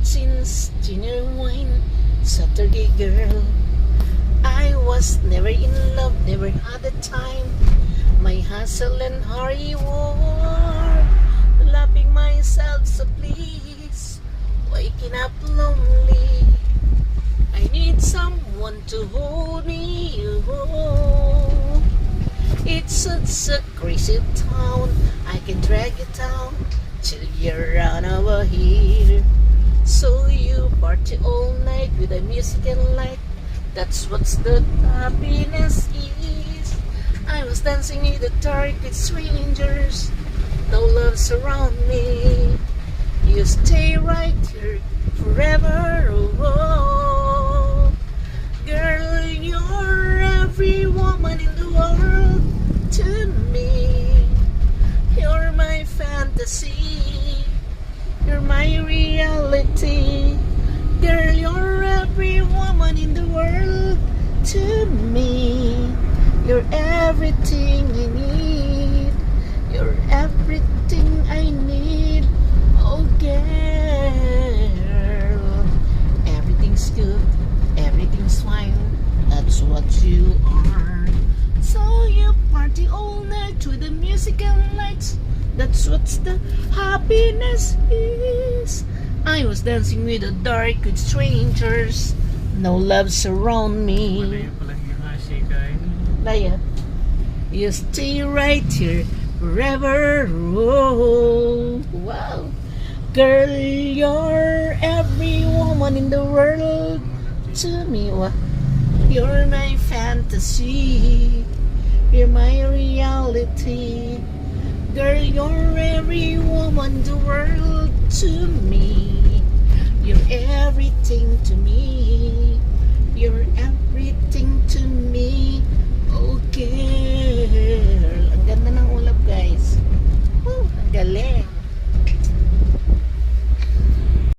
since genuine Saturday girl. I was never in love, never had the time. My hustle and hurry war, laughing myself, so please, waking up lonely. I need someone to hold me. Oh, it's such a crazy town. I can drag you down till you're run over here. So you party all night with the music and light. That's what's the happiness is. I was dancing in the dark with strangers. No love surround me. You stay right here forever. Oh, girl, you're every woman in the world to me. You're my fantasy. You're my reality. Girl, you're every woman in the world to me. You're everything I need. You're everything I need. Oh, girl. Everything's good. Everything's fine. That's what you are. So you party all night with the music and lights. That's what the happiness is. I was dancing with the dark with strangers. No love surround me. Laya, you stay right here forever. Oh, wow. Girl, you're every woman in the world to me. You're my fantasy. You're my reality. Girl, you're every woman in the world to me. You're everything to me. You're everything.